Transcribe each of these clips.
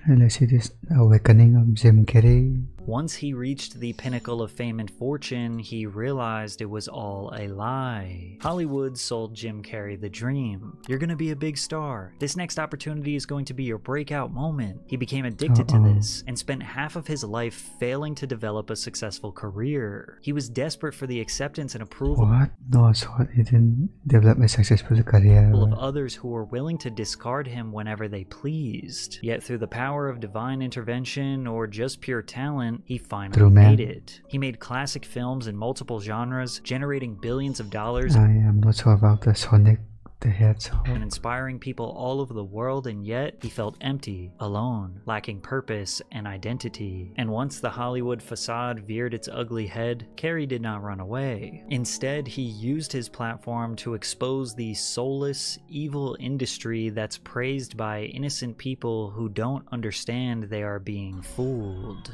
Let's see this awakening of Jim Carrey. Once he reached the pinnacle of fame and fortune, he realized it was all a lie. Hollywood sold Jim Carrey the dream. You're gonna be a big star. This next opportunity is going to be your breakout moment. He became addicted to this and spent half of his life failing to develop a successful career. He was desperate for the acceptance and approval No, so he didn't develop a successful career. of others who were willing to discard him whenever they pleased. Yet through the power of divine intervention or just pure talent, he finally made it. He made classic films in multiple genres, generating billions of dollars. I am not sure about the Sonic the Hedgehog. And inspiring people all over the world, and yet he felt empty, alone, lacking purpose and identity. And once the Hollywood facade veered its ugly head, Carrey did not run away. Instead, he used his platform to expose the soulless, evil industry that's praised by innocent people who don't understand they are being fooled.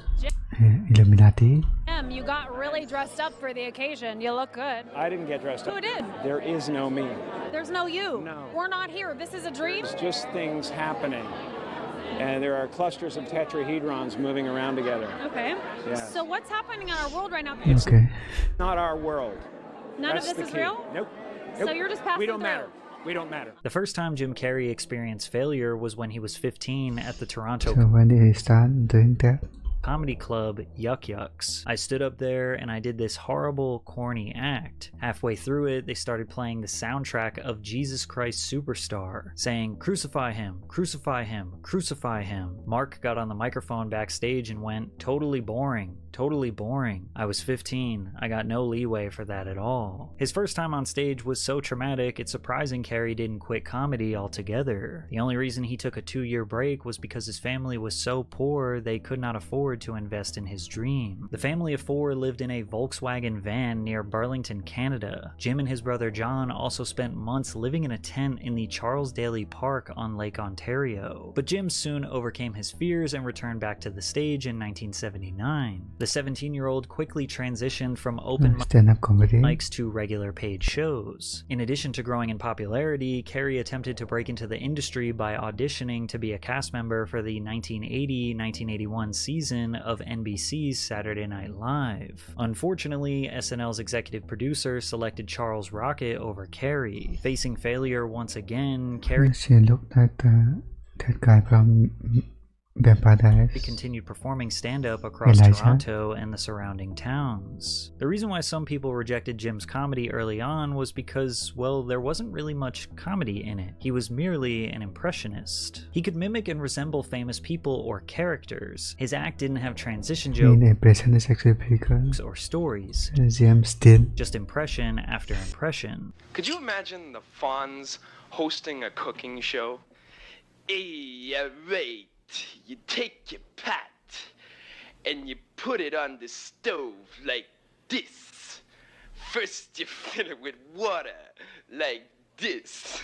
Illuminati. You got really dressed up for the occasion. You look good. I didn't get dressed up. Who did? There is no me. There's no you. No. We're not here. This is a dream. It's just things happening. And there are clusters of tetrahedrons moving around together. Okay. Yeah. So what's happening in our world right now? Okay. Not our world. None That's of this the is key. real? Nope. So you're just passing We don't through. matter. We don't matter. The first time Jim Carrey experienced failure was when he was 15 at the Toronto So when did he start doing that? comedy club Yuck Yucks. I stood up there and I did this horrible, corny act. Halfway through it, they started playing the soundtrack of Jesus Christ Superstar, saying, "Crucify him, crucify him, crucify him." Mark got on the microphone backstage and went, "Totally boring, totally boring." I was 15. I got no leeway for that at all. His first time on stage was so traumatic, it's surprising Carrey didn't quit comedy altogether. The only reason he took a 2-year break was because his family was so poor they could not afford to invest in his dream. The family of 4 lived in a Volkswagen van near Burlington, Canada. Jim and his brother John also spent months living in a tent in the Charles Daly Park on Lake Ontario. But Jim soon overcame his fears and returned back to the stage in 1979. The 17-year-old quickly transitioned from open stand-up comedy mics to regular paid shows. In addition to growing in popularity, Carrey attempted to break into the industry by auditioning to be a cast member for the 1980-1981 season of NBC's Saturday Night Live. Unfortunately, SNL's executive producer selected Charles Rocket over Carrey. Facing failure once again, Carrey she looked like that guy from Vampire Diaries. He continued performing stand-up across Toronto and the surrounding towns. The reason why some people rejected Jim's comedy early on was because, well, there wasn't really much comedy in it. He was merely an impressionist. He could mimic and resemble famous people or characters. His act didn't have transition jokes or stories. James did. Just impression after impression. Could you imagine the Fonz hosting a cooking show? Hey, right. You take your pot and you put it on the stove like this. First you fill it with water like this.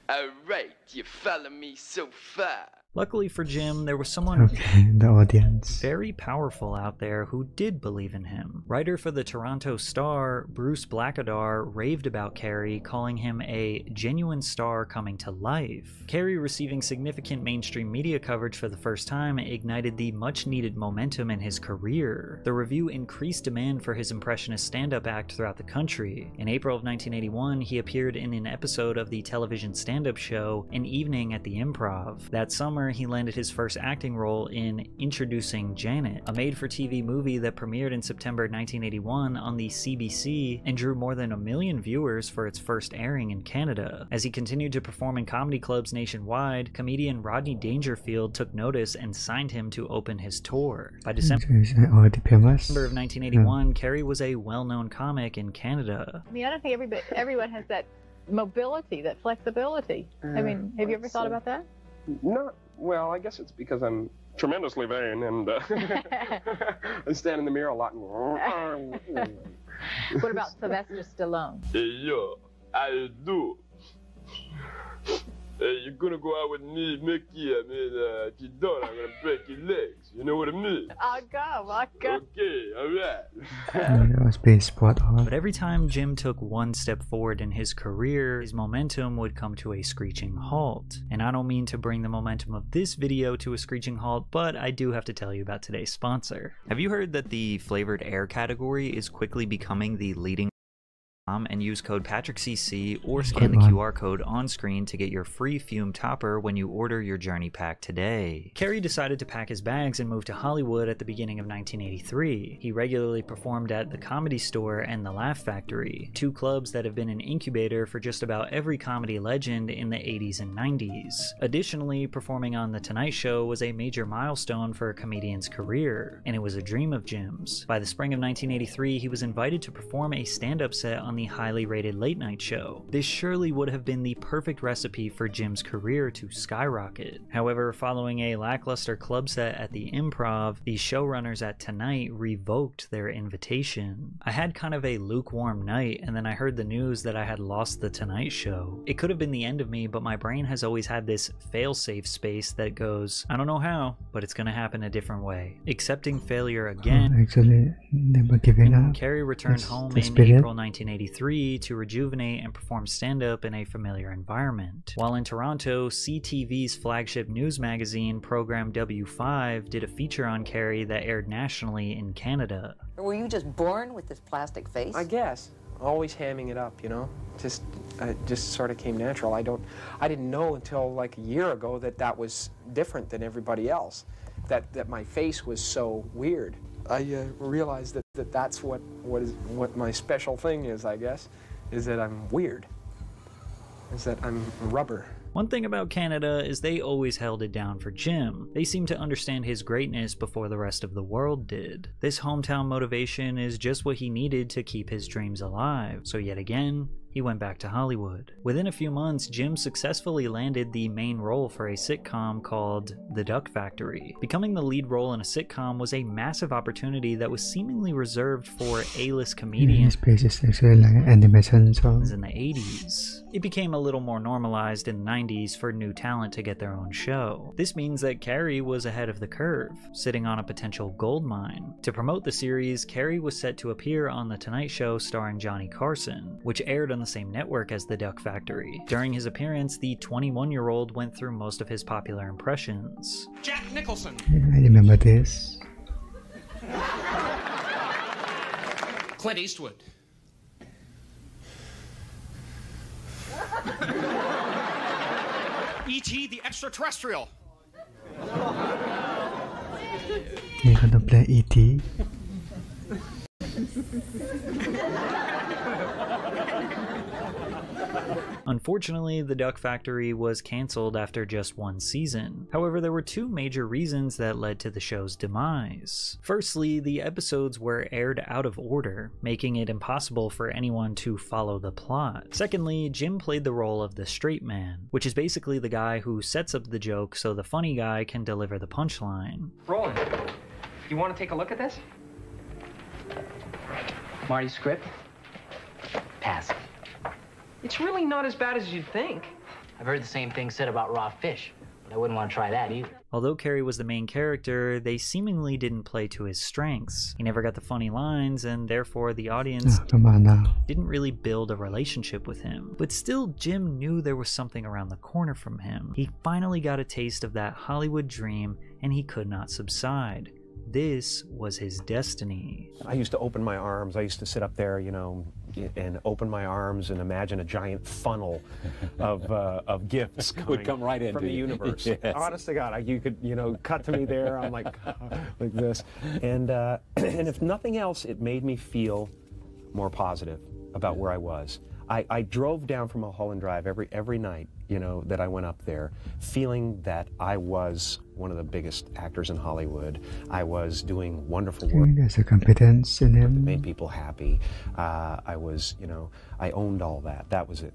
Alright, you follow me so far. Luckily for Jim, there was someone the audience very powerful out there who did believe in him. Writer for the Toronto Star, Bruce Blackadar, raved about Carrey, calling him a genuine star coming to life. Carrey receiving significant mainstream media coverage for the first time ignited the much-needed momentum in his career. The review increased demand for his impressionist stand-up act throughout the country. In April of 1981, he appeared in an episode of the television stand-up show An Evening at the Improv. That summer, he landed his first acting role in Introducing Janet, a made-for-TV movie that premiered in September 1981 on the CBC and drew more than 1 million viewers for its first airing in Canada. As he continued to perform in comedy clubs nationwide, comedian Rodney Dangerfield took notice and signed him to open his tour. By December of 1981, Carrey was a well-known comic in Canada. I mean, I don't think everyone has that mobility, that flexibility. I mean, have you ever thought about that? Not well. I guess it's because I'm tremendously vain and I stand in the mirror a lot. What about Sylvester Stallone? Hey, yo, how you do? Hey, you're gonna go out with me, Mickey. I mean, if you don't, I'm gonna break your legs. You know what I mean? I'll go. Okay, all right. That was pretty spot on. But every time Jim took one step forward in his career, his momentum would come to a screeching halt. And I don't mean to bring the momentum of this video to a screeching halt, but I do have to tell you about today's sponsor. Have you heard that the flavored air category is quickly becoming the leading and use code patrickcc or scan the QR code on screen to get your free fume topper when you order your journey pack today. Carrey decided to pack his bags and move to Hollywood at the beginning of 1983. He regularly performed at the Comedy Store and the Laugh Factory, two clubs that have been an incubator for just about every comedy legend in the 80s and 90s. Additionally, performing on The Tonight Show was a major milestone for a comedian's career, and it was a dream of Jim's. By the spring of 1983, he was invited to perform a stand-up set on the highly rated late night show. This surely would have been the perfect recipe for Jim's career to skyrocket. However, following a lackluster club set at the Improv, the showrunners at Tonight revoked their invitation. I had kind of a lukewarm night, and then I heard the news that I had lost The Tonight Show. It could have been the end of me, but my brain has always had this fail-safe space that goes, I don't know how, but it's gonna happen a different way. Accepting failure again, Actually, never giving up. Carrey returned That's home the in spirit. April 1983 to rejuvenate and perform stand-up in a familiar environment. While in Toronto, CTV's flagship news magazine, Program W5, did a feature on Carrey that aired nationally in Canada. Were you just born with this plastic face? I guess. Always hamming it up, you know? Just sort of came natural. I didn't know until like a year ago that that was different than everybody else. That my face was so weird. I realized that's what my special thing is, I guess, is that I'm weird. Is that I'm rubber. One thing about Canada is they always held it down for Jim. They seemed to understand his greatness before the rest of the world did. This hometown motivation is just what he needed to keep his dreams alive. So yet again, he went back to Hollywood. Within a few months, Jim successfully landed the main role for a sitcom called The Duck Factory. Becoming the lead role in a sitcom was a massive opportunity that was seemingly reserved for A-list comedians His place is actually like animation song. in the 80s. It became a little more normalized in the 90s for new talent to get their own show. This means that Carrey was ahead of the curve, sitting on a potential gold mine. To promote the series, Carrey was set to appear on The Tonight Show starring Johnny Carson, which aired on the same network as The Duck Factory. During his appearance, the 21-year-old went through most of his popular impressions. Jack Nicholson. Yeah, I remember this. Clint Eastwood. E.T. the Extraterrestrial. You're gonna play E.T. Unfortunately, The Duck Factory was cancelled after just one season. However, there were two major reasons that led to the show's demise. Firstly, the episodes were aired out of order, making it impossible for anyone to follow the plot. Secondly, Jim played the role of the straight man, which is basically the guy who sets up the joke so the funny guy can deliver the punchline. Roland, you want to take a look at this? Marty's script? Pass. It's really not as bad as you'd think. I've heard the same thing said about raw fish, but I wouldn't want to try that either. Although Carrey was the main character, they seemingly didn't play to his strengths. He never got the funny lines, and therefore the audience Come on now. didn't really build a relationship with him. But still, Jim knew there was something around the corner from him. He finally got a taste of that Hollywood dream, and he could not subside. This was his destiny. I used to open my arms. I used to sit up there, you know, and open my arms and imagine a giant funnel of gifts would come right into from the you. universe. Yes. Honest to God, you could, you know, cut to me there. I'm like this, and if nothing else, it made me feel more positive about where I was. I drove down from Mulholland Drive every night, you know, that I went up there, feeling that I was one of the biggest actors in Hollywood. I was doing wonderful work. There's a competence in him. It made people happy. I was, you know, I owned all that. That was it.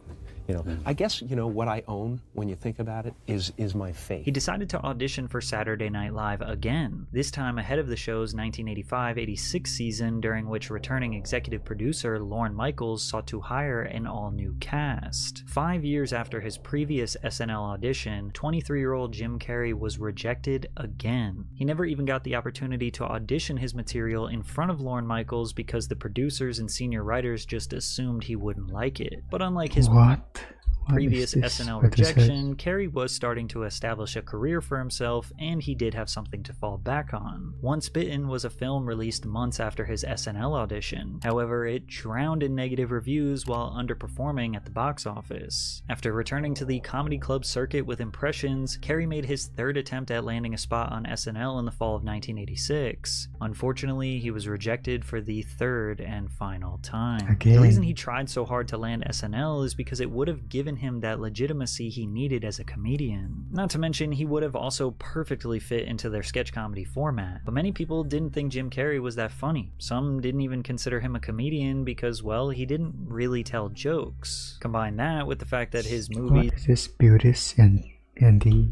You know, I guess, you know, what I own, when you think about it, is my faith. He decided to audition for Saturday Night Live again, this time ahead of the show's 1985-86 season, during which returning executive producer Lorne Michaels sought to hire an all-new cast. 5 years after his previous SNL audition, 23-year-old Jim Carrey was rejected rejected again. He never even got the opportunity to audition his material in front of Lorne Michaels because the producers and senior writers just assumed he wouldn't like it. But unlike his previous SNL rejection, Carrey was starting to establish a career for himself, and he did have something to fall back on. Once Bitten was a film released months after his SNL audition. However, it drowned in negative reviews while underperforming at the box office. After returning to the comedy club circuit with Impressions, Carrey made his third attempt at landing a spot on SNL in the fall of 1986. Unfortunately, he was rejected for the third and final time. The reason he tried so hard to land SNL is because it would have given him that legitimacy he needed as a comedian. Not to mention, he would have also perfectly fit into their sketch comedy format. But many people didn't think Jim Carrey was that funny. Some didn't even consider him a comedian because, well, he didn't really tell jokes. Combine that with the fact that his movies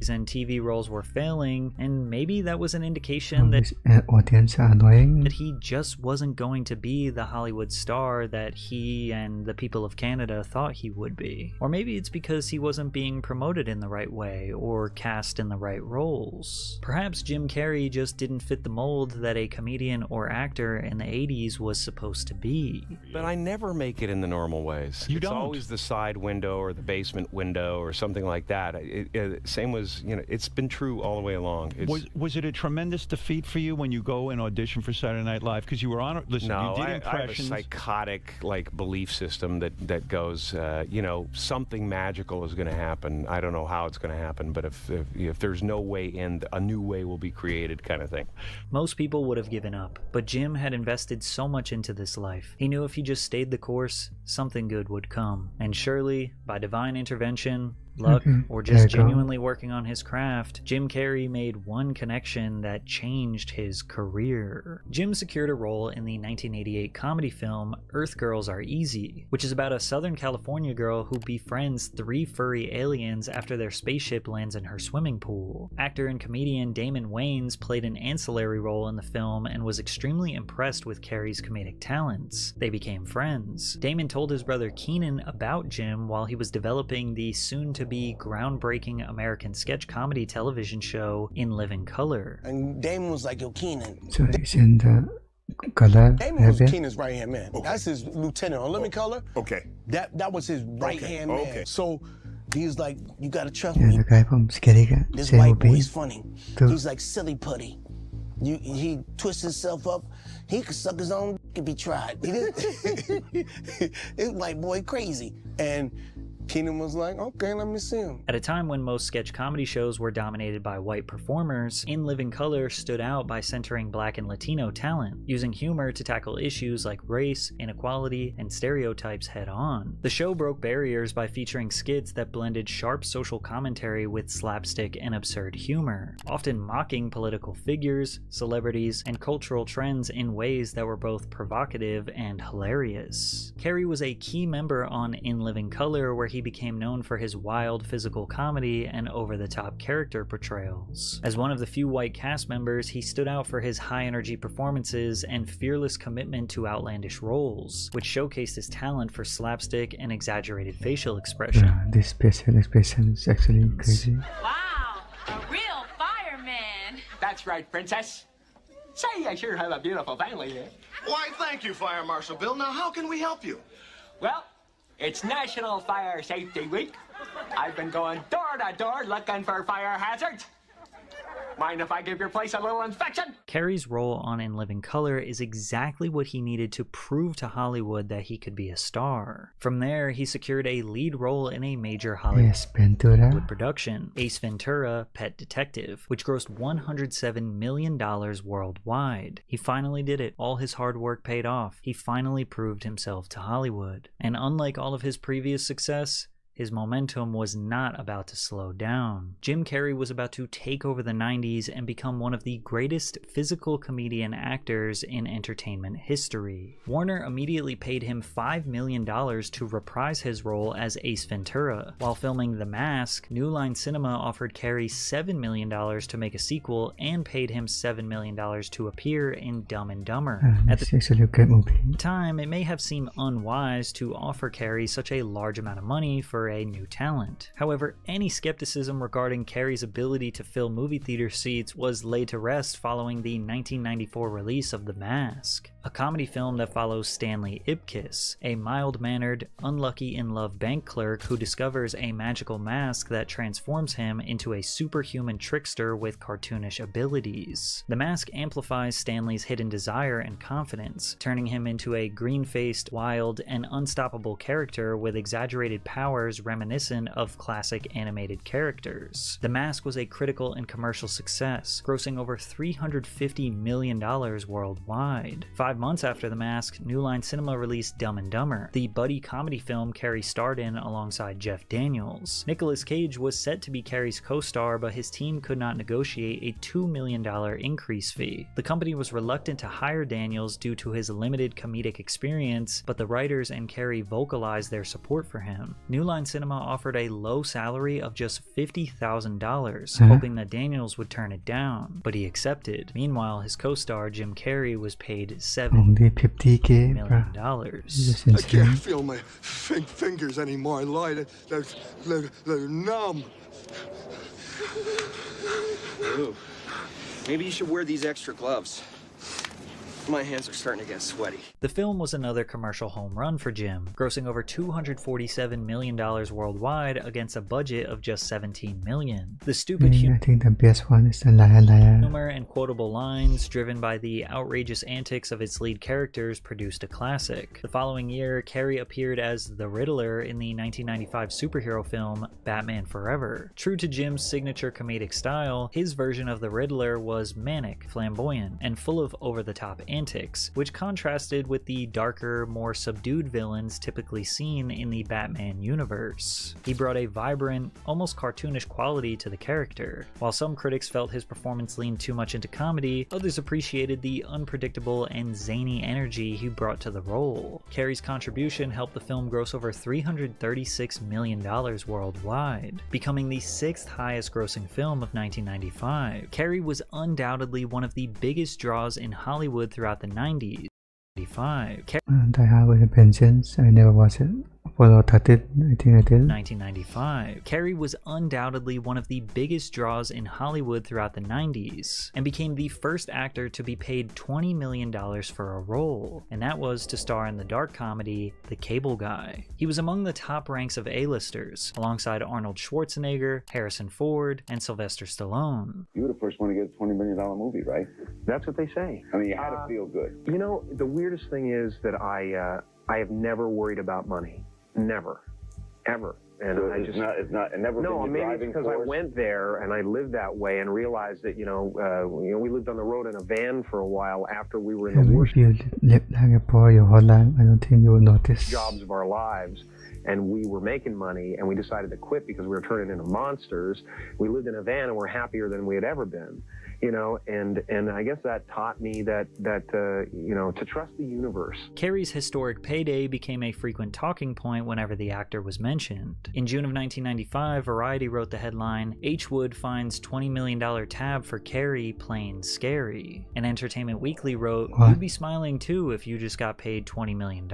and TV roles were failing, and maybe that was an indication that audience are annoying. That he just wasn't going to be the Hollywood star that he and the people of Canada thought he would be. Or maybe it's because he wasn't being promoted in the right way or cast in the right roles. Perhaps Jim Carrey just didn't fit the mold that a comedian or actor in the 80s was supposed to be. But I never make it in the normal ways. It's always the side window or the basement window or something like that. Same was, you know, it's been true all the way along. Was it a tremendous defeat for you when you go and audition for Saturday Night Live? Because you were on, listen, no, you did I Impressions. have a psychotic, like, belief system that goes, you know, something magical is going to happen. I don't know how it's going to happen, but if there's no way in, a new way will be created, kind of thing. Most people would have given up, but Jim had invested so much into this life. He knew if he just stayed the course, something good would come. And surely, by divine intervention, luck, or just genuinely working on his craft, Jim Carrey made one connection that changed his career. Jim secured a role in the 1988 comedy film Earth Girls Are Easy, which is about a Southern California girl who befriends 3 furry aliens after their spaceship lands in her swimming pool. Actor and comedian Damon Wayans played an ancillary role in the film and was extremely impressed with Carrey's comedic talents. They became friends. Damon told his brother Keenan about Jim while he was developing the soon-to-be groundbreaking American sketch comedy television show In Living Color. And Damon was like, yo, Keenan. So he's in the color. Damon was Keenan's right hand man. Okay. That's his lieutenant on Living Color. Okay. That was his right hand man. Okay. So he's like, you gotta trust me. The guy from Scary Guy. This white boy's funny. He's like silly putty. He twists himself up. He could suck his own if he tried. This white boy crazy. And Keenan was like, okay, let me see him. At a time when most sketch comedy shows were dominated by white performers, In Living Color stood out by centering Black and Latino talent, using humor to tackle issues like race, inequality, and stereotypes head-on. The show broke barriers by featuring skits that blended sharp social commentary with slapstick and absurd humor, often mocking political figures, celebrities, and cultural trends in ways that were both provocative and hilarious. Carrey was a key member on In Living Color, where he became known for his wild physical comedy and over-the-top character portrayals. As one of the few white cast members, he stood out for his high-energy performances and fearless commitment to outlandish roles, which showcased his talent for slapstick and exaggerated facial expression. Yeah, this facial expression is actually crazy. Wow, a real fireman. That's right, princess. Say, I sure have a beautiful family here. Why, thank you, Fire Marshal Bill. Now, how can we help you? Well, it's National Fire Safety Week. I've been going door to door looking for fire hazards. Mind if I give your place a little inspection? Carrey's role on In Living Color is exactly what he needed to prove to Hollywood that he could be a star. From there, he secured a lead role in a major Hollywood production, Ace Ventura: Pet Detective, which grossed $107 million worldwide. He finally did it. All his hard work paid off. He finally proved himself to Hollywood. And unlike all of his previous success, his momentum was not about to slow down. Jim Carrey was about to take over the 90s and become one of the greatest physical comedian actors in entertainment history. Warner immediately paid him $5 million to reprise his role as Ace Ventura. While filming The Mask, New Line Cinema offered Carrey $7 million to make a sequel and paid him $7 million to appear in Dumb and Dumber. It's actually a great movie. At the time, it may have seemed unwise to offer Carrey such a large amount of money for a new talent. However, any skepticism regarding Carrey's ability to fill movie theater seats was laid to rest following the 1994 release of The Mask, a comedy film that follows Stanley Ipkiss, a mild-mannered, unlucky-in-love bank clerk who discovers a magical mask that transforms him into a superhuman trickster with cartoonish abilities. The mask amplifies Stanley's hidden desire and confidence, turning him into a green-faced, wild, and unstoppable character with exaggerated powers reminiscent of classic animated characters. The Mask was a critical and commercial success, grossing over $350 million worldwide. 5 months after The Mask, New Line Cinema released Dumb and Dumber, the buddy comedy film Carrey starred in alongside Jeff Daniels. Nicolas Cage was set to be Carrey's co-star, but his team could not negotiate a $2 million increase fee. The company was reluctant to hire Daniels due to his limited comedic experience, but the writers and Carrey vocalized their support for him. New Line Cinema offered a low salary of just $50,000, hoping that Daniels would turn it down, but he accepted. Meanwhile, his co-star Jim Carrey was paid Only 50K, million. I can't feel my fingers anymore. They're numb. Ooh. Maybe you should wear these extra gloves. My hands are starting to get sweaty. The film was another commercial home run for Jim, grossing over $247 million worldwide against a budget of just $17 million. The stupid I think the best one is the Liar Liar. humor and quotable lines, driven by the outrageous antics of its lead characters, produced a classic. The following year, Carrey appeared as the Riddler in the 1995 superhero film Batman Forever. True to Jim's signature comedic style, his version of the Riddler was manic, flamboyant, and full of over-the-top antics, which contrasted with the darker, more subdued villains typically seen in the Batman universe. He brought a vibrant, almost cartoonish quality to the character. While some critics felt his performance leaned too much into comedy, others appreciated the unpredictable and zany energy he brought to the role. Carrey's contribution helped the film gross over $336 million worldwide, becoming the 6th highest grossing film of 1995. Carrey was undoubtedly one of the biggest draws in Hollywood throughout the 90s. Die Hard with a Vengeance, I never watched it. Apollo 13, I think I did. 1995. Carrey was undoubtedly one of the biggest draws in Hollywood throughout the 90s, and became the first actor to be paid $20 million for a role, and that was to star in the dark comedy The Cable Guy. He was among the top ranks of A-listers, alongside Arnold Schwarzenegger, Harrison Ford, and Sylvester Stallone. You were the first one to get a $20 million movie, right? That's what they say. I mean, you had to feel good. You know, the weirdest thing is that I have never worried about money. Never. Ever. And so I it's just not never no, been maybe driving it's because force? I went there and I lived that way and realized that, we lived on the road in a van for a while after we were in the worst If you live like a poor your whole life, I don't think you will notice. jobs of our lives, and we were making money, and we decided to quit because we were turning into monsters. We lived in a van and we're happier than we had ever been. And I guess that taught me that to trust the universe. Carrey's historic payday became a frequent talking point whenever the actor was mentioned. In June of 1995, Variety wrote the headline, "H. Wood finds $20 million tab for Carrey playing scary." And Entertainment Weekly wrote, "You'd be smiling too if you just got paid $20 million.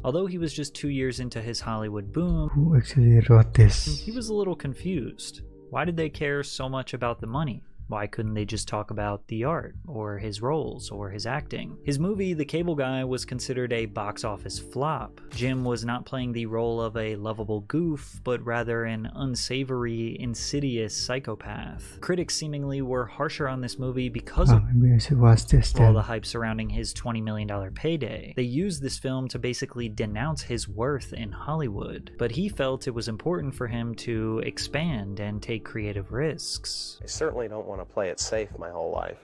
Although he was just 2 years into his Hollywood boom, Who actually wrote this? he was a little confused. Why did they care so much about the money? Why couldn't they just talk about the art, or his roles, or his acting? His movie, The Cable Guy, was considered a box office flop. Jim was not playing the role of a lovable goof, but rather an unsavory, insidious psychopath. Critics seemingly were harsher on this movie because of Maybe I should watch this all then. the hype surrounding his $20 million payday. They used this film to basically denounce his worth in Hollywood, but he felt it was important for him to expand and take creative risks. I certainly don't want to play it safe my whole life.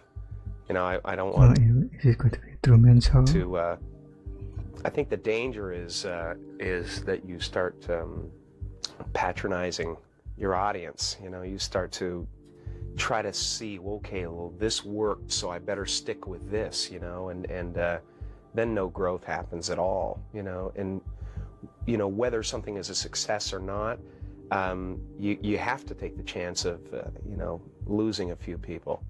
I don't want Is it going to be a Truman Show? to. I think the danger is that you start patronizing your audience. You start to try to see, okay, well, this worked, so I better stick with this. And then no growth happens at all. And whether something is a success or not, you have to take the chance of losing a few people.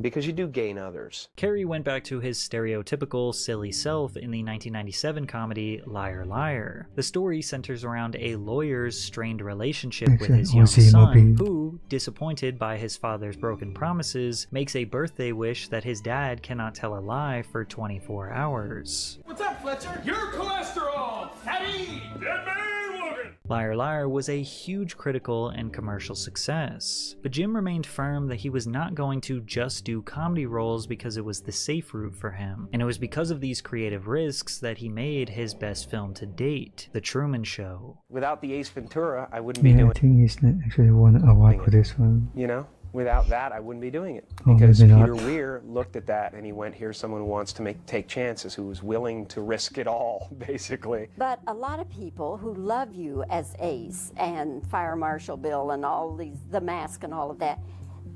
because you do gain others. Carrey went back to his stereotypical silly self in the 1997 comedy Liar Liar. The story centers around a lawyer's strained relationship with his young son, who, disappointed by his father's broken promises, makes a birthday wish that his dad cannot tell a lie for 24 hours. What's up, Fletcher? Your cholesterol! Fatty! Dead man walking! Liar Liar was a huge critical and commercial success, but Jim remained firm that he was not going to just do comedy roles because it was the safe route for him, and it was because of these creative risks that he made his best film to date, The Truman Show. Without the Ace Ventura, I wouldn't be Yeah, doing I think he's not actually won an award for this one. You know, without that, I wouldn't be doing it. Oh, Because maybe Peter not. Weir looked at that and he went, here's someone who wants to take chances, who's willing to risk it all, basically. But a lot of people who love you as Ace and Fire Marshal Bill and all these, The Mask and all of that,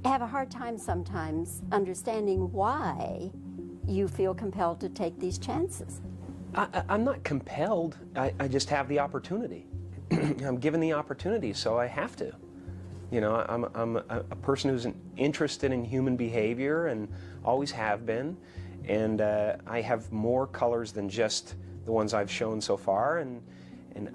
have a hard time sometimes understanding why you feel compelled to take these chances. I'm not compelled. I just have the opportunity. I'm given the opportunity, so I have to. You know, I'm a person who's interested in human behavior and always have been. And I have more colors than just the ones I've shown so far. And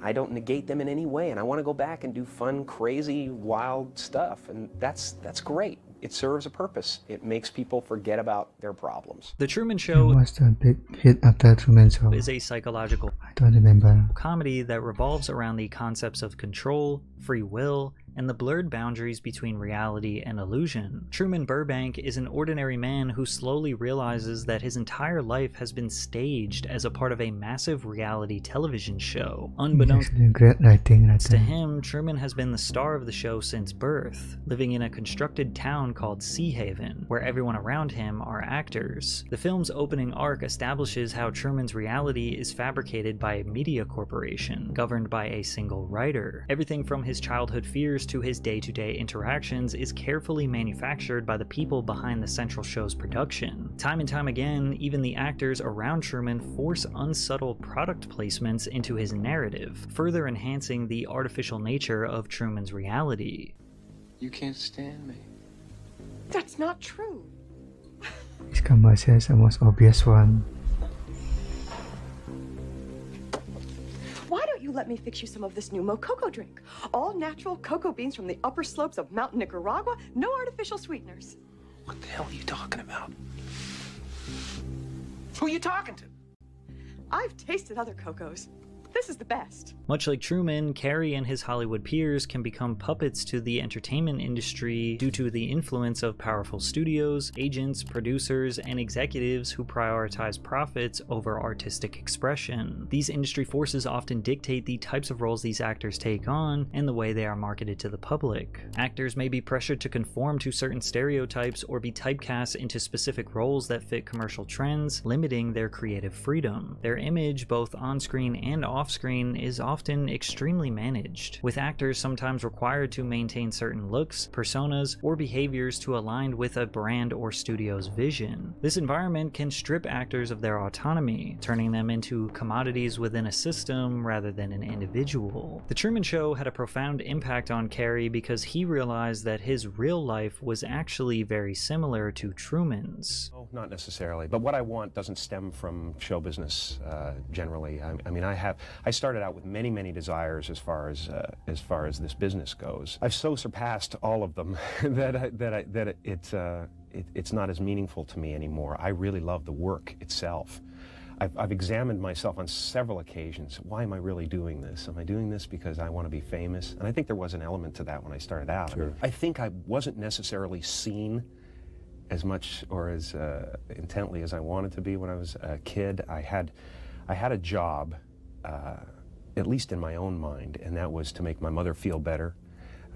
I don't negate them in any way. And I want to go back and do fun, crazy, wild stuff. And that's great. It serves a purpose. It makes people forget about their problems. The Truman Show It was a big hit after Truman Show. is a psychological I don't remember. comedy that revolves around the concepts of control, free will, and the blurred boundaries between reality and illusion. Truman Burbank is an ordinary man who slowly realizes that his entire life has been staged as a part of a massive reality television show. Unbeknownst Actually, great writing right to there. him, Truman has been the star of the show since birth, living in a constructed town called Sea Haven, where everyone around him are actors. The film's opening arc establishes how Truman's reality is fabricated by a media corporation, governed by a single writer. Everything from his childhood fears to his day-to-day interactions is carefully manufactured by the people behind the central show's production. Time and time again, even the actors around Truman force unsubtle product placements into his narrative, further enhancing the artificial nature of Truman's reality. You can't stand me. That's not true. This commercial is the most obvious one. Why don't you let me fix you some of this new Mococo drink? All natural cocoa beans from the upper slopes of Mountain Nicaragua, no artificial sweeteners. What the hell are you talking about? Who are you talking to? I've tasted other cocos. This is the best. Much like Truman, Carrey and his Hollywood peers can become puppets to the entertainment industry due to the influence of powerful studios, agents, producers, and executives who prioritize profits over artistic expression. These industry forces often dictate the types of roles these actors take on and the way they are marketed to the public. Actors may be pressured to conform to certain stereotypes or be typecast into specific roles that fit commercial trends, limiting their creative freedom. Their image, both on-screen and off-screen, is often extremely managed, with actors sometimes required to maintain certain looks, personas, or behaviors to align with a brand or studio's vision. This environment can strip actors of their autonomy, turning them into commodities within a system rather than an individual. The Truman Show had a profound impact on Carrey because he realized that his real life was actually very similar to Truman's. Oh, not necessarily, but what I want doesn't stem from show business generally. I mean, I started out with many desires as far as this business goes. I've so surpassed all of them that it's not as meaningful to me anymore. I really love the work itself. I've examined myself on several occasions. Why am I really doing this? Am I doing this because I want to be famous? And I think there was an element to that when I started out. Sure. I think I wasn't necessarily seen as much or as intently as I wanted to be when I was a kid. I had a job, at least in my own mind, and that was to make my mother feel better.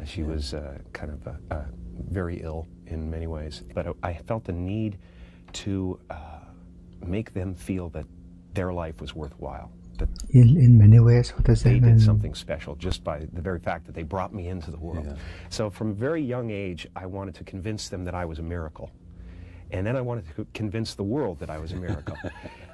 She was kind of very ill in many ways, but I felt the need to make them feel that their life was worthwhile. That in many ways, what does that they mean? did something special just by the very fact that they brought me into the world. Yeah. So from a very young age, I wanted to convince them that I was a miracle. And then I wanted to convince the world that I was a miracle.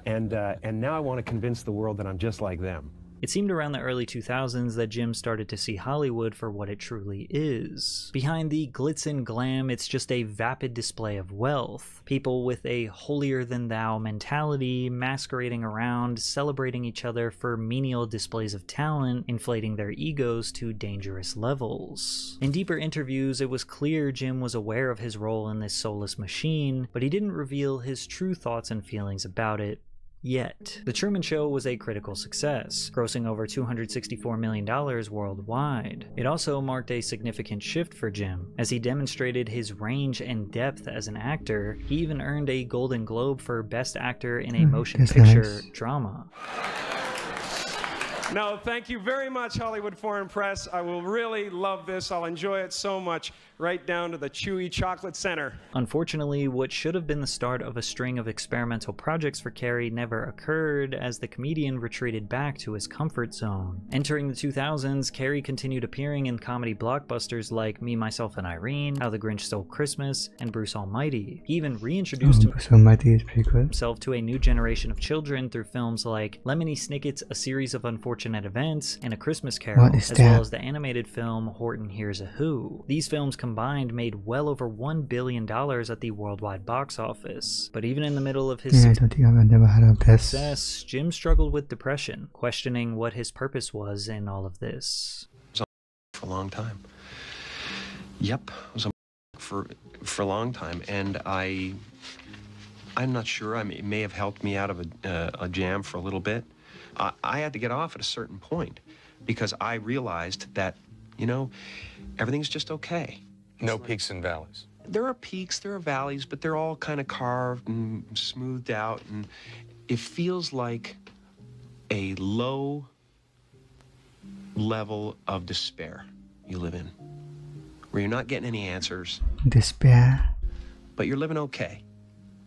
And now I want to convince the world that I'm just like them. It seemed around the early 2000s that Jim started to see Hollywood for what it truly is. Behind the glitz and glam, it's just a vapid display of wealth. People with a holier-than-thou mentality, masquerading around, celebrating each other for menial displays of talent, inflating their egos to dangerous levels. In deeper interviews, it was clear Jim was aware of his role in this soulless machine, but he didn't reveal his true thoughts and feelings about it. Yet. The Truman Show was a critical success, grossing over $264 million worldwide. It also marked a significant shift for Jim. As he demonstrated his range and depth as an actor, he even earned a Golden Globe for Best Actor in a Motion Picture Drama. No, thank you very much, Hollywood Foreign Press. I will really love this. I'll enjoy it so much, right down to the chewy chocolate center. Unfortunately, what should have been the start of a string of experimental projects for Carrey never occurred, as the comedian retreated back to his comfort zone. Entering the 2000s, Carrey continued appearing in comedy blockbusters like Me, Myself, and Irene, How the Grinch Stole Christmas, and Bruce Almighty. He even reintroduced himself to a new generation of children through films like Lemony Snicket's A Series of Unfortunate Events and A Christmas Carol, as well as the animated film Horton Hears a Who. These films combined made well over $1 billion at the worldwide box office. But even in the middle of his success, Jim struggled with depression, questioning what his purpose was in all of this. For a long time. Yep, it was for a long time, and I'm not sure. I mean, it may have helped me out of a jam for a little bit. I had to get off at a certain point because I realized that, you know, everything's just okay. No peaks and valleys. There are peaks, there are valleys, but they're all kind of carved and smoothed out, and it feels like a low level of despair you live in, where you're not getting any answers. Despair. But you're living okay,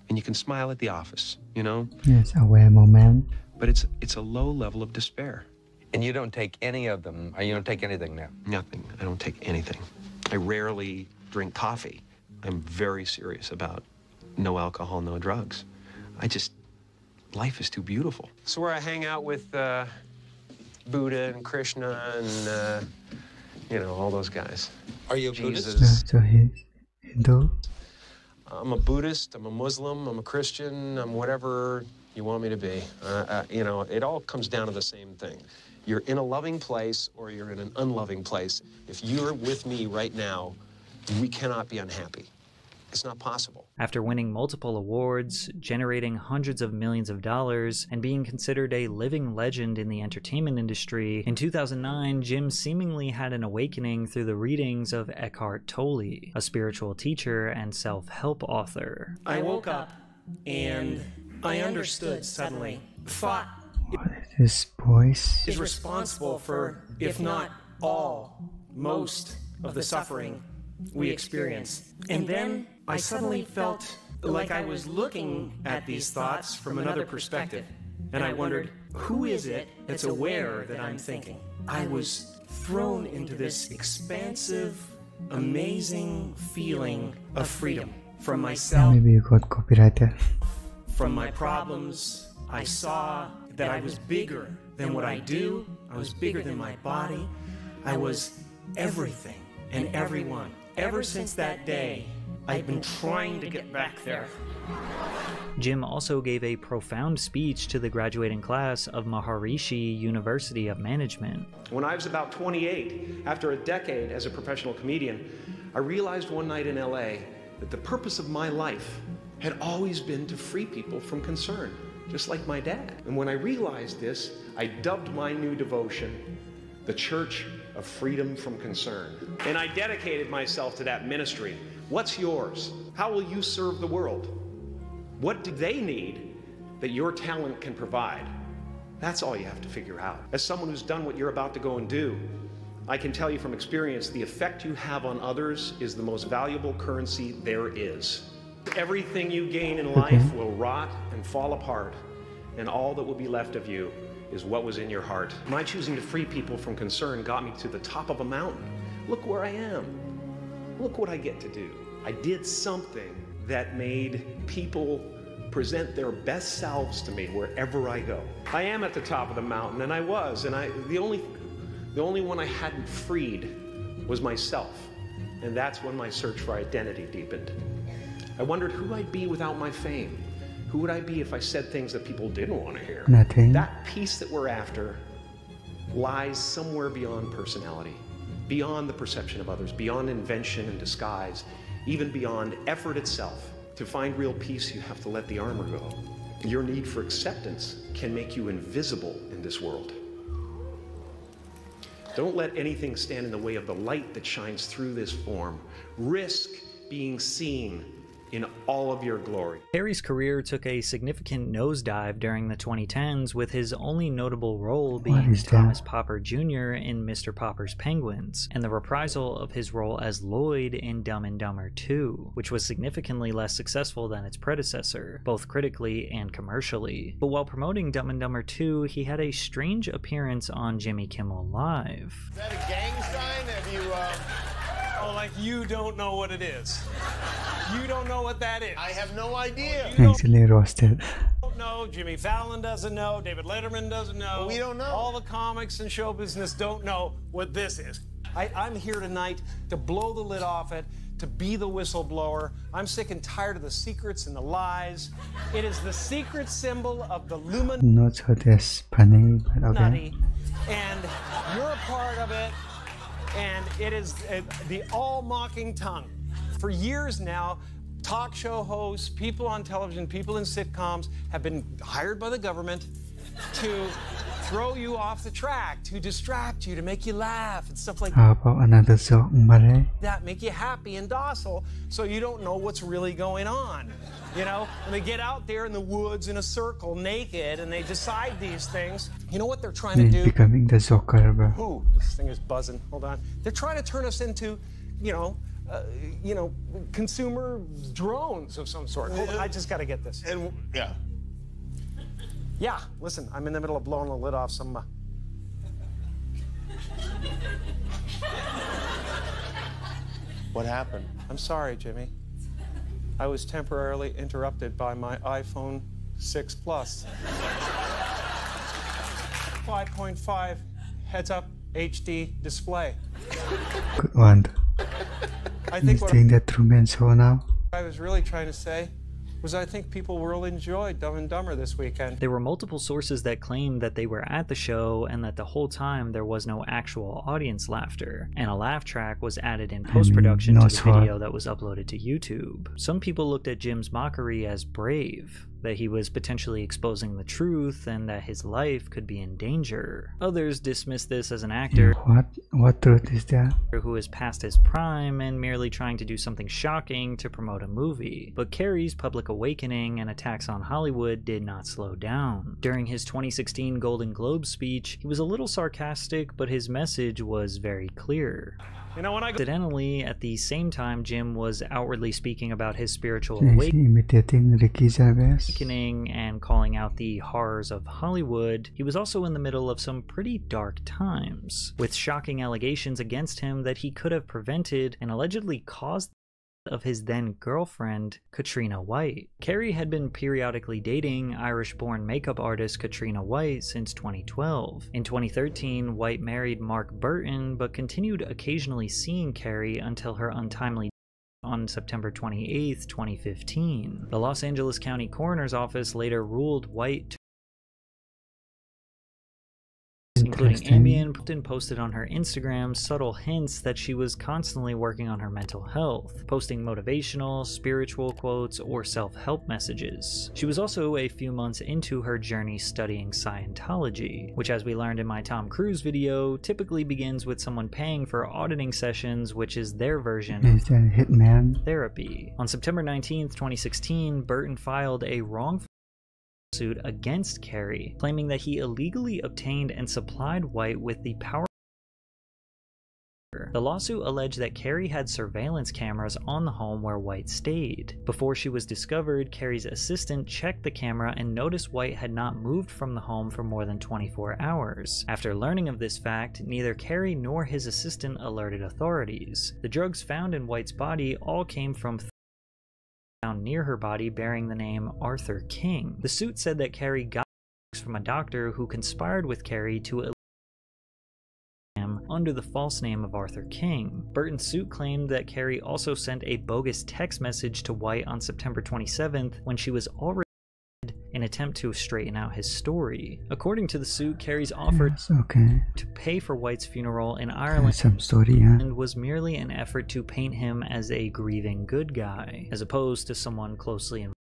and you can smile at the office, you know? Yes, aware moment. But it's a low level of despair. And you don't take any of them, or you don't take anything now? Nothing. I don't take anything. I rarely drink coffee. I'm very serious about no alcohol, no drugs. Life is too beautiful. So where I hang out with Buddha and Krishna and, you know, all those guys. Are you a Jesus. Buddhist? So he's Hindu? I'm a Buddhist, I'm a Muslim, I'm a Christian, I'm whatever you want me to be. You know, it all comes down to the same thing. You're in a loving place or you're in an unloving place. If you're with me right now, we cannot be unhappy. It's not possible. After winning multiple awards, generating hundreds of millions of dollars, and being considered a living legend in the entertainment industry, in 2009, Jim seemingly had an awakening through the readings of Eckhart Tolle, a spiritual teacher and self-help author. I woke up and I understood suddenly. Thought this voice is responsible for, if not all, most of the suffering we experience. And then I suddenly felt like I was looking at these thoughts from another perspective. And I wondered, who is it that's aware that I'm thinking? I was thrown into this expansive, amazing feeling of freedom from myself. Maybe you got copyrighted. From my problems, I saw that I was bigger than what I do. I was bigger than my body. I was everything and everyone. Ever since that day, I've been trying to get back there. Jim also gave a profound speech to the graduating class of Maharishi University of Management. When I was about 28, after a decade as a professional comedian, I realized one night in LA that the purpose of my life had always been to free people from concern, just like my dad. And when I realized this, I dubbed my new devotion the Church of Freedom from Concern. And I dedicated myself to that ministry. What's yours? How will you serve the world? What do they need that your talent can provide? That's all you have to figure out. As someone who's done what you're about to go and do, I can tell you from experience, the effect you have on others is the most valuable currency there is. Everything you gain in life will rot and fall apart, and all that will be left of you is what was in your heart. My choosing to free people from concern got me to the top of a mountain. Look where I am. Look what I get to do. I did something that made people present their best selves to me wherever I go. I am at the top of the mountain, and I was, and the only one I hadn't freed was myself. And that's when my search for identity deepened. I wondered who I'd be without my fame. Who would I be if I said things that people didn't want to hear? Nothing. That peace that we're after lies somewhere beyond personality, beyond the perception of others, beyond invention and disguise, even beyond effort itself. To find real peace, you have to let the armor go. Your need for acceptance can make you invisible in this world. Don't let anything stand in the way of the light that shines through this form. Risk being seen in all of your glory. Carrey's career took a significant nosedive during the 2010s, with his only notable role being Thomas Popper Jr. in Mr. Popper's Penguins, and the reprisal of his role as Lloyd in Dumb and Dumber 2, which was significantly less successful than its predecessor, both critically and commercially. But while promoting Dumb and Dumber 2, he had a strange appearance on Jimmy Kimmel Live. Is that a gang sign? Have you, Oh, like you don't know what it is. You don't know what that is. I have no idea. Actually roasted. Don't know. Jimmy Fallon doesn't know. David Letterman doesn't know. Well, we don't know. All the comics and show business don't know what this is. I'm here tonight to blow the lid off it, to be the whistleblower. I'm sick and tired of the secrets and the lies. It is the secret symbol of the Not so this funny, but okay. And you're a part of it. And it is the all-mocking tongue. For years now, talk show hosts, people on television, people in sitcoms have been hired by the government to throw you off the track, to distract you, to make you laugh and stuff like How about another song, that, make you happy and docile so you don't know what's really going on. You know, when they get out there in the woods in a circle naked and they decide these things, you know what they're trying to do? Becoming the soccer, bro. Ooh, this thing is buzzing. Hold on. They're trying to turn us into, you know, consumer drones of some sort. Hold on, I just got to get this. And yeah. Yeah, listen, I'm in the middle of blowing the lid off some. What happened? I'm sorry, Jimmy. I was temporarily interrupted by my iPhone 6 Plus. 5.5 heads-up HD display. Good one. I You think what think that Truman Show now? I was really trying to say was I think people will enjoy Dumb and Dumber this weekend. There were multiple sources that claimed that they were at the show and that the whole time there was no actual audience laughter, and a laugh track was added in post-production to the video that was uploaded to YouTube. Some people looked at Jim's mockery as brave, that he was potentially exposing the truth and that his life could be in danger. Others dismissed this as an actor What truth is that? who is past his prime and merely trying to do something shocking to promote a movie. But Carrey's public awakening and attacks on Hollywood did not slow down. During his 2016 Golden Globe speech, he was a little sarcastic, but his message was very clear. You know, when I Incidentally, at the same time Jim was outwardly speaking about his spiritual Imitating Ricky Gervais. awakening and calling out the horrors of Hollywood, he was also in the middle of some pretty dark times, with shocking allegations against him that he could have prevented and allegedly caused of his then girlfriend, Katrina White. Carrey had been periodically dating Irish-born makeup artist Katrina White since 2012. In 2013, White married Mark Burton, but continued occasionally seeing Carrey until her untimely on September 28, 2015. The Los Angeles County Coroner's Office later ruled White, including Ambien, posted on her Instagram subtle hints that she was constantly working on her mental health, posting motivational, spiritual quotes, or self-help messages. She was also a few months into her journey studying Scientology, which, as we learned in my Tom Cruise video, typically begins with someone paying for auditing sessions, which is their version Is that a hitman? therapy. On September 19, 2016, Burton filed a wrongful suit against Carrey, claiming that he illegally obtained and supplied White with the power. The lawsuit alleged that Carrey had surveillance cameras on the home where White stayed. Before she was discovered, Carrey's assistant checked the camera and noticed White had not moved from the home for more than 24 hours. After learning of this fact, neither Carrey nor his assistant alerted authorities. The drugs found in White's body all came from found near her body bearing the name Arthur King. The suit said that Carrey got from a doctor who conspired with Carrey to eliminate him under the false name of Arthur King. Burton's suit claimed that Carrey also sent a bogus text message to White on September 27th when she was already dead, in an attempt to straighten out his story. According to the suit, Carrey's offer to pay for White's funeral in Ireland and was merely an effort to paint him as a grieving good guy, as opposed to someone closely involved.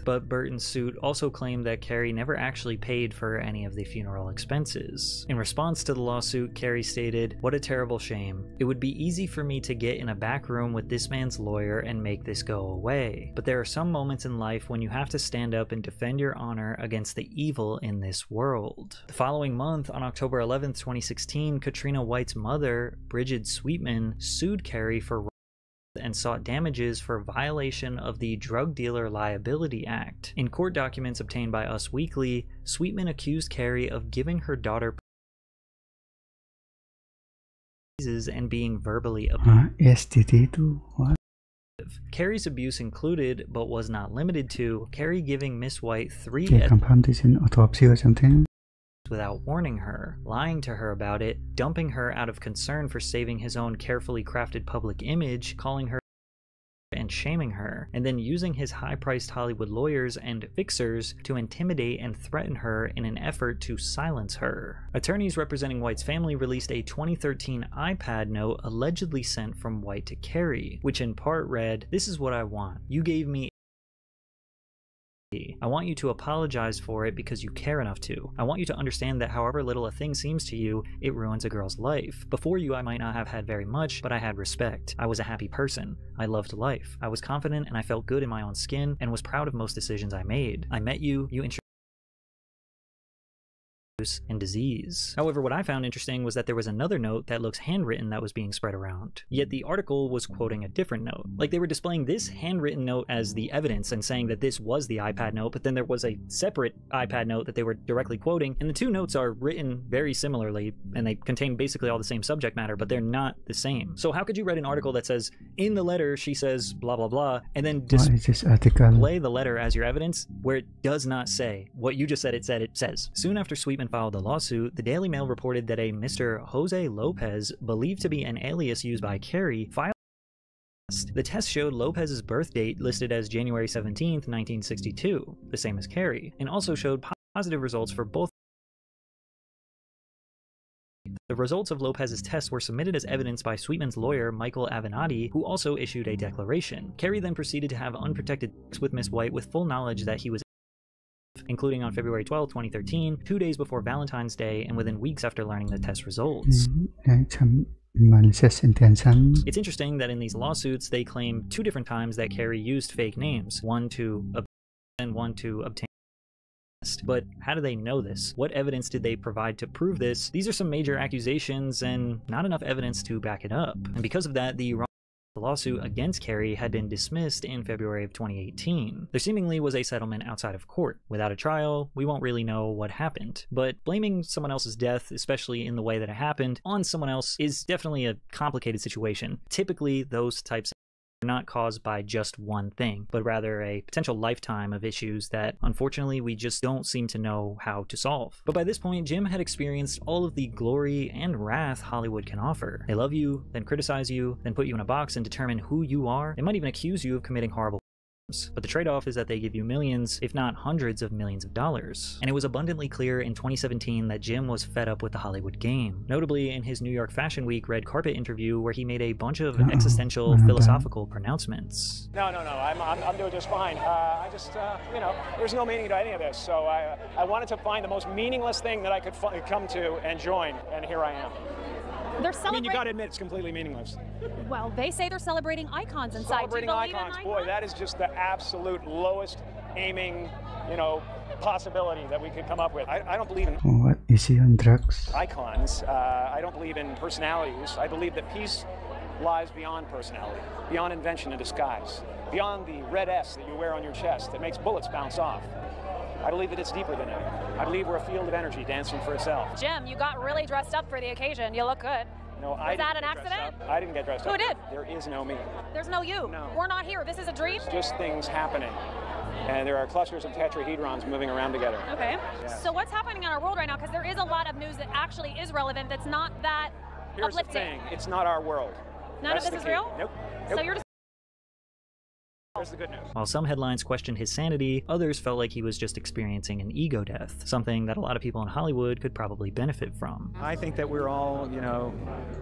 But Burton's suit also claimed that Carrey never actually paid for any of the funeral expenses. In response to the lawsuit, Carrey stated, "What a terrible shame. It would be easy for me to get in a back room with this man's lawyer and make this go away. But there are some moments in life when you have to stand up and defend your honor against the evil in this world." The following month, on October 11th, 2016, Katrina White's mother, Bridget Sweetman, sued Carrey for and sought damages for violation of the Drug Dealer Liability Act. In court documents obtained by Us Weekly, Sweetman accused Carrey of giving her daughter and being verbally abusive. STD itu what? Carrey's abuse included, but was not limited to, Carrey giving Miss White 3 autopsy or something without warning her, lying to her about it, dumping her out of concern for saving his own carefully crafted public image, calling her and shaming her, and then using his high-priced Hollywood lawyers and fixers to intimidate and threaten her in an effort to silence her. Attorneys representing White's family released a 2013 iPad note allegedly sent from White to Carrey, which in part read, "This is what I want. You gave me I want you to apologize for it because you care enough to. I want you to understand that however little a thing seems to you, it ruins a girl's life. Before you, I might not have had very much, but I had respect. I was a happy person. I loved life. I was confident and I felt good in my own skin and was proud of most decisions I made. I met you, you introduced and disease." However, what I found interesting was that there was another note that looks handwritten that was being spread around. Yet the article was quoting a different note. Like they were displaying this handwritten note as the evidence and saying that this was the iPad note, but then there was a separate iPad note that they were directly quoting, and the two notes are written very similarly, and they contain basically all the same subject matter, but they're not the same. So how could you write an article that says, in the letter she says blah blah blah, and then display the letter as your evidence where it does not say what you just said it says? Soon after Sweetman filed the lawsuit, the Daily Mail reported that a Mr. Jose Lopez, believed to be an alias used by Carrey, filed a test. The test showed Lopez's birth date listed as January 17th, 1962, the same as Carrey, and also showed positive results for both. The results of Lopez's test were submitted as evidence by Sweetman's lawyer, Michael Avenatti, who also issued a declaration. Carrey then proceeded to have unprotected sex with Miss White with full knowledge that he was, including on February 12, 2013, 2 days before Valentine's Day and within weeks after learning the test results. It's interesting that in these lawsuits, they claim 2 different times that Carrey used fake names, one to obtain and one to obtain. But how do they know this? What evidence did they provide to prove this? These are some major accusations and not enough evidence to back it up. And because of that, the lawsuit against Carrey had been dismissed in February of 2018. There seemingly was a settlement outside of court. Without a trial, we won't really know what happened. But blaming someone else's death, especially in the way that it happened, on someone else is definitely a complicated situation. Typically, those types are not caused by just one thing, but rather a potential lifetime of issues that unfortunately we just don't seem to know how to solve. But by this point, Jim had experienced all of the glory and wrath Hollywood can offer. They love you, then criticize you, then put you in a box and determine who you are. They might even accuse you of committing horrible crimes. But the trade-off is that they give you millions, if not hundreds of millions of dollars. And it was abundantly clear in 2017 that Jim was fed up with the Hollywood game. Notably in his New York Fashion Week red carpet interview where he made a bunch of existential philosophical pronouncements. No, I'm doing just fine. I just, you know, there's no meaning to any of this. So I wanted to find the most meaningless thing that I could come to and join, and here I am. They're celebrating. I mean, you got to admit, it's completely meaningless. Well, they say they're celebrating icons inside. Celebrating icons, boy, that is just the absolute lowest aiming, you know, possibility that we could come up with. I don't believe in what is he on drugs? Icons. I don't believe in personalities. I believe that peace lies beyond personality, beyond invention and disguise, beyond the red S that you wear on your chest that makes bullets bounce off. I believe that it's deeper than that. I believe we're a field of energy dancing for itself. Jim, you got really dressed up for the occasion. You look good. No, Was that an accident? I didn't get dressed up. Who did? There is no me. There's no you. No. We're not here. This is a dream? It's just things happening. And there are clusters of tetrahedrons moving around together. Okay. Yeah. So what's happening in our world right now? Because there is a lot of news that actually is relevant that's not that Here's uplifting. the thing. It's not our world. None That's of this the is key. real? Nope. So you're just... Here's the good news. While some headlines questioned his sanity, others felt like he was just experiencing an ego death, something that a lot of people in Hollywood could probably benefit from. I think that we're all, you know,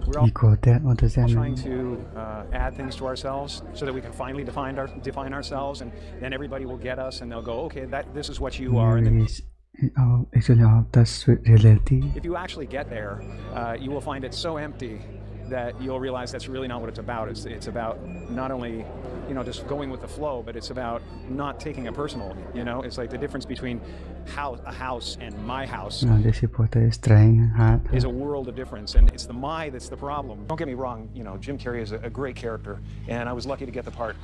we're all Ego death, what does that trying mean? to add things to ourselves so that we can finally define ourselves, and then everybody will get us and they'll go, okay, this is what you are. And then, Actually, how does with reality? if you actually get there, you will find it so empty that you'll realize that's really not what it's about. It's about not only, you know, just going with the flow, but it's about not taking it personal. You know, it's like the difference between a house and my house Desse porta estranha, rata. is a world of difference, and it's the my that's the problem. Don't get me wrong, you know, Jim Carrey is a great character, and I was lucky to get the part.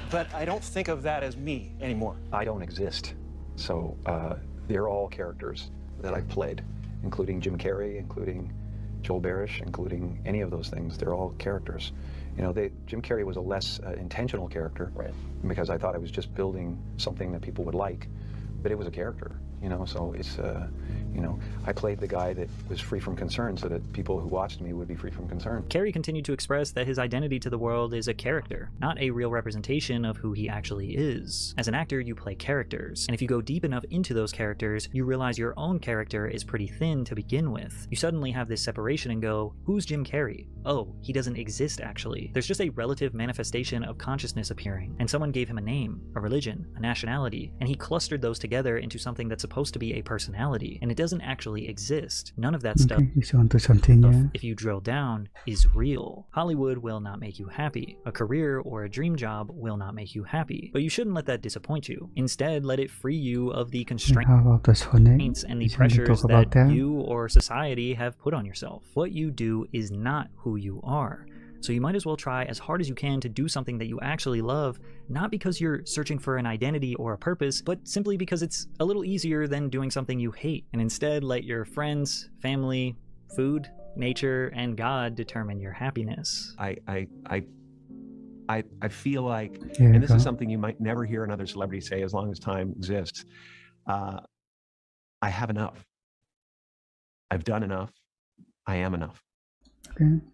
But I don't think of that as me anymore. I don't exist. So they're all characters that I've played, including Jim Carrey, including Joel Barish, including any of those things. They're all characters. You know, Jim Carrey was a less intentional character, right? Because I thought I was just building something that people would like, but it was a character, you know. So it's, you know, I played the guy that was free from concern so that people who watched me would be free from concern. Carrey continued to express that his identity to the world is a character, not a real representation of who he actually is. As an actor, you play characters, and if you go deep enough into those characters, you realize your own character is pretty thin to begin with. You suddenly have this separation and go, who's Jim Carrey? Oh, he doesn't exist actually. There's just a relative manifestation of consciousness appearing, and someone gave him a name, a religion, a nationality, and he clustered those together into something that's supposed to be a personality, and it doesn't actually exist. None of that stuff, You want to continue? if you drill down, is real. Hollywood will not make you happy. A career or a dream job will not make you happy. But you shouldn't let that disappoint you. Instead, let it free you of the How about the constraints and the You want to pressures talk about that that? you or society have put on yourself. What you do is not who you are. So you might as well try as hard as you can to do something that you actually love, not because you're searching for an identity or a purpose, but simply because it's a little easier than doing something you hate. And instead let your friends, family, food, nature, and God determine your happiness. I feel like, Here and you this go. is something you might never hear another celebrity say as long as time exists, I have enough. I've done enough. I am enough. Okay.